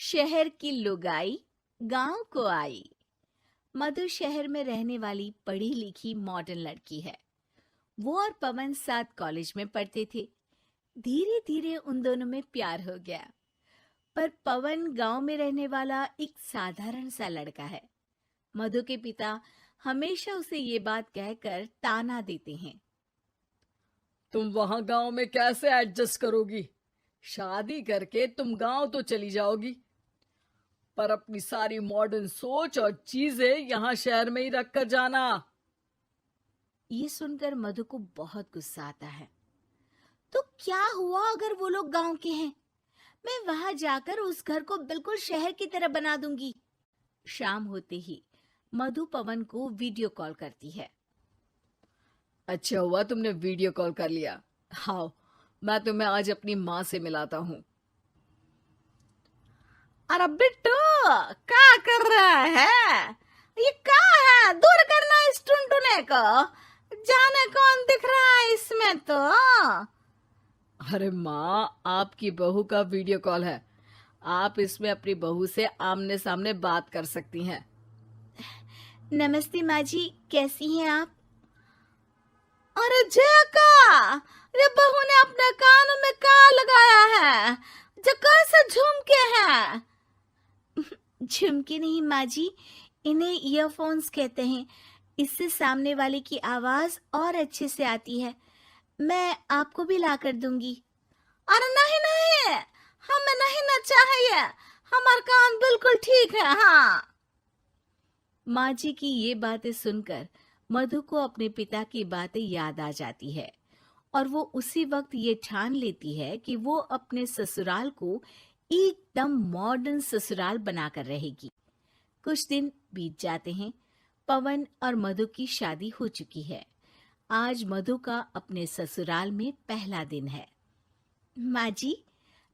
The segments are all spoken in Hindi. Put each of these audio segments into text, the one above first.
शहर की लुगाई गांव को आई। मधु शहर में रहने वाली पढ़ी लिखी मॉडर्न लड़की है। वो और पवन साथ कॉलेज में पढ़ते थे। धीरे धीरे उन दोनों में प्यार हो गया। पर पवन गांव में रहने वाला एक साधारण सा लड़का है। मधु के पिता हमेशा उसे ये बात कहकर ताना देते हैं। तुम वहां गांव में कैसे एडजस्ट करोगी? शादी करके तुम गांव तो चली जाओगी, पर अपनी सारी मॉडर्न सोच और चीजें यहाँ शहर में ही रख कर जाना। ये सुनकर मधु को बहुत गुस्सा आता है। तो क्या हुआ अगर वो लोग गांव के हैं? मैं वहां जाकर उस घर को बिल्कुल शहर की तरह बना दूंगी। शाम होते ही मधु पवन को वीडियो कॉल करती है। अच्छा हुआ तुमने वीडियो कॉल कर लिया। हाँ, मैं तुम्हें आज अपनी माँ से मिलाता हूँ। अरे बिट्टू, क्या कर रहा है? ये क्या है? दूर करना इस टुनटुने को। जाने कौन दिख रहा है इसमें तो। अरे माँ, आपकी बहू का वीडियो कॉल है। आप इसमें अपनी बहू से आमने सामने बात कर सकती हैं। नमस्ते माँ जी, कैसी हैं आप? अरे जका, ये बहू ने अपने कानों में क्या लगाया है? जो कैसे झुमके हैं? झुमके नहीं माँ जी, इन्हें ईयरफोन्स कहते हैं। इससे सामने वाले की आवाज और अच्छे से आती है। मैं आपको भी ला कर दूंगी। अरे नहीं नहीं, हमें नहीं ना चाहिए। हमारा कान बिल्कुल ठीक है। हाँ। माँ जी की ये बातें सुनकर मधु को अपने पिता की बातें याद आ जाती है और वो उसी वक्त ये ठान लेती है कि वो अपने ससुराल को एकदम मॉडर्न ससुराल बनाकर रहेगी। कुछ दिन बीत जाते हैं। पवन और मधु की शादी हो चुकी है। आज मधु का अपने ससुराल में पहला दिन है। माँ जी,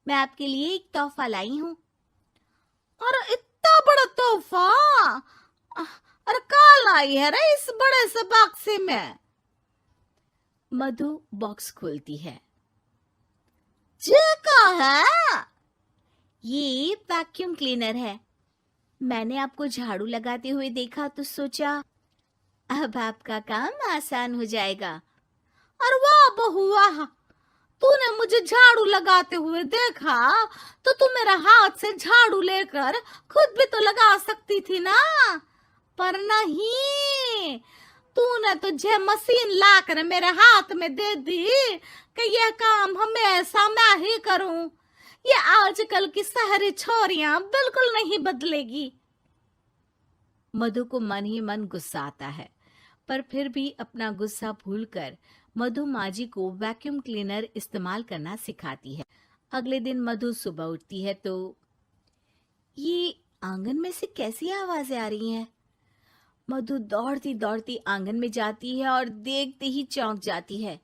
मैं आपके लिए एक तोहफा लाई हूँ। अरे इतना बड़ा तोहफा! अरे क्या लाई है रे इस बड़े से बक्से में? मधु बॉक्स खोलती है। ये क्या है? ये वैक्यूम क्लीनर है। मैंने आपको झाड़ू लगाते हुए देखा तो सोचा अब आपका काम आसान हो जाएगा। अरे वाह बहू वाह, तूने मुझे झाड़ू लगाते हुए देखा तो तू मेरा हाथ से झाड़ू लेकर खुद भी तो लगा सकती थी ना। पर नहीं, तूने तुझे मशीन लाकर मेरे हाथ में दे दी कि यह काम हमेशा मैं ही करूं। ये आजकल की शहरी छोरियां बिल्कुल नहीं बदलेगी। मधु को मन ही मन गुस्सा आता है, पर फिर भी अपना गुस्सा भूलकर मधु माजी को वैक्यूम क्लीनर इस्तेमाल करना सिखाती है। अगले दिन मधु सुबह उठती है तो ये आंगन में से कैसी आवाजें आ रही हैं? मधु दौड़ती दौड़ती आंगन में जाती है और देखते ही चौंक जाती है।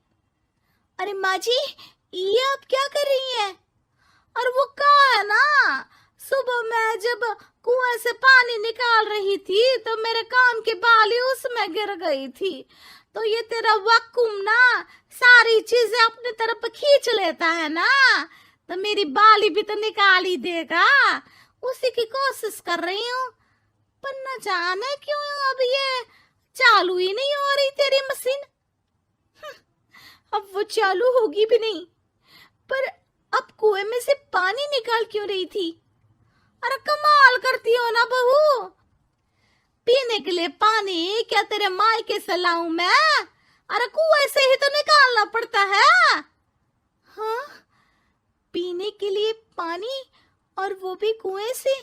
अरे माँ जी, ये आप क्या कर रही हैं? और वो कहा है ना, सुबह मैं जब कुएं से पानी निकाल रही थी तो मेरे कान की बाली उसमें गिर गई थी। तो ये तेरा वैक्यूम ना सारी चीजें अपनी तरफ खींच लेता है ना, तो मेरी बाली भी तो निकाल ही देगा। उसी की कोशिश कर रही हूँ, पर न जाने क्यों अब ये चालू ही नहीं हो रही तेरी मशीन। अब वो चालू होगी भी नहीं। पर अब कुएं में से पानी निकाल क्यों रही थी? अरे कमाल करती हो ना बहू। पीने के लिए पानी क्या तेरे मायके से लाऊं मैं? अरे कुएं से ही तो निकालना पड़ता है। हाँ, पीने के लिए पानी, और वो भी कुएं से।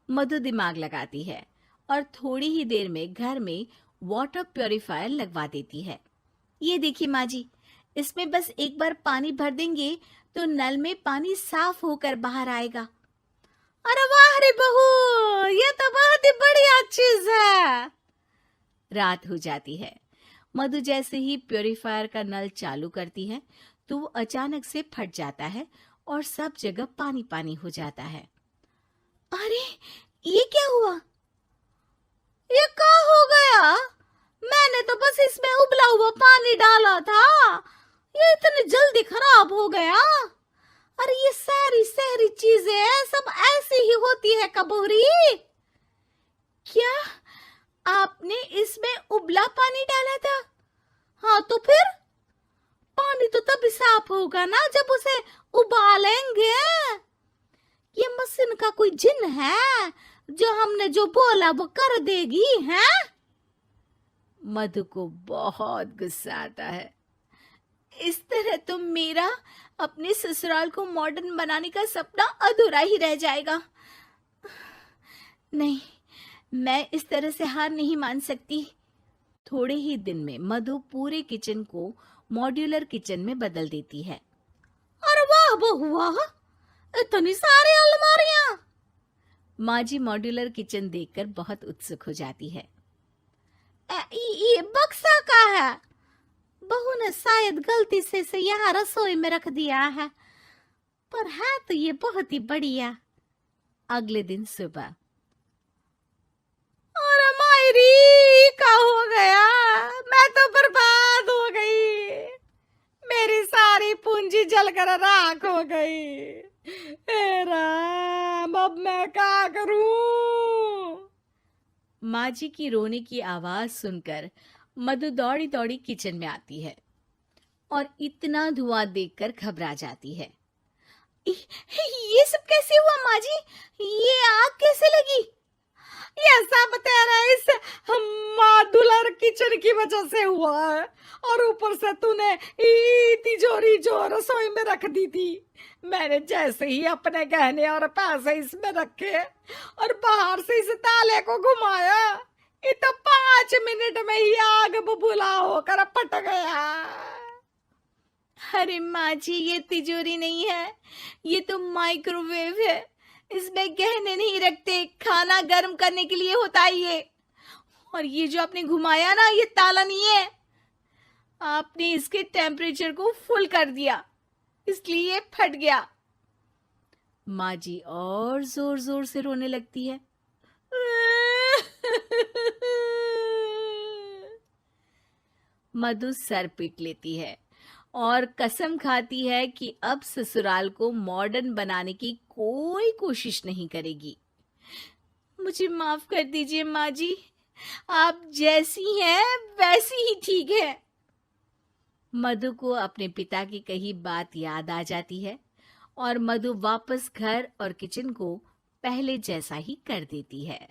मधु दिमाग लगाती है और थोड़ी ही देर में घर में वाटर प्यूरिफायर लगवा देती है। ये देखिए माँ जी, इसमें बस एक बार पानी भर देंगे तो नल में पानी साफ होकर बाहर आएगा। अरे वाह रे बहू, ये तो बहुत ही बढ़िया चीज है। रात हो जाती है। मधु जैसे ही प्यूरिफायर का नल चालू करती है तो वो अचानक से फट जाता है और सब जगह पानी पानी हो जाता है। अरे ये क्या हुआ? ये क्या हो गया? मैंने तो बस इसमें उबला हुआ पानी डाला था, ये इतनी जल्दी खराब हो गया। अरे ये सारी शहरी चीजें होती है कबूरी। क्या आपने इसमें उबला पानी डाला था? हाँ तो फिर पानी तो तभी साफ होगा ना जब उसे उबालेंगे। ये मशीन का कोई जिन है जो हमने जो बोला वो कर देगी है? मधु को बहुत गुस्सा आता है। इस तरह तो मेरा अपने ससुराल को मॉडर्न बनाने का सपना अधूरा ही रह जाएगा। नहीं, मैं इस तरह से हार नहीं मान सकती। थोड़े ही दिन में मधु पूरे किचन को मॉड्यूलर किचन में बदल देती है। अरे वाह बहुआ, इतनी सारी अलमारियां! माँ जी मॉड्यूलर किचन देखकर बहुत उत्सुक हो जाती है। ये बक्सा का है। बहू ने शायद गलती से इसे यहाँ रसोई में रख दिया है, पर है तो ये बहुत ही बढ़िया। अगले दिन सुबह, और मायरी क्या हो गया? मैं तो बर्बाद हो गई। मेरी सारी पूंजी जलकर राख हो गई। हे राम, अब मैं क्या करूं? माँ जी की रोने की आवाज सुनकर मधु दौड़ी दौड़ी किचन में आती है और इतना धुआं देखकर घबरा जाती है। ये सब कैसे हुआ माँ जी? ये आग कैसे लगी? ये सब तेरा इस मॉड्यूलर किचन की वजह से हुआ है, और ऊपर से तूने तिजोरी जो रसोई में रख दी थी, मैंने जैसे ही अपने गहने और पैसे इसमें रखे और बाहर से इस ताले को घुमाया, ये तो 5 मिनट में ही आग बबूला होकर फट गया। अरे माँ जी, ये तिजोरी नहीं है, ये तो माइक्रोवेव है। इसमें गहने नहीं रखते, खाना गर्म करने के लिए होता है ये। और ये जो आपने घुमाया ना, ये ताला नहीं है, आपने इसके टेम्परेचर को फुल कर दिया, इसलिए ये फट गया। माँ जी और जोर जोर से रोने लगती है। मधु सर पीट लेती है और कसम खाती है कि अब ससुराल को मॉडर्न बनाने की कोई कोशिश नहीं करेगी। मुझे माफ कर दीजिए माँ जी, आप जैसी हैं वैसी ही ठीक है। मधु को अपने पिता की कही बात याद आ जाती है और मधु वापस घर और किचन को पहले जैसा ही कर देती है।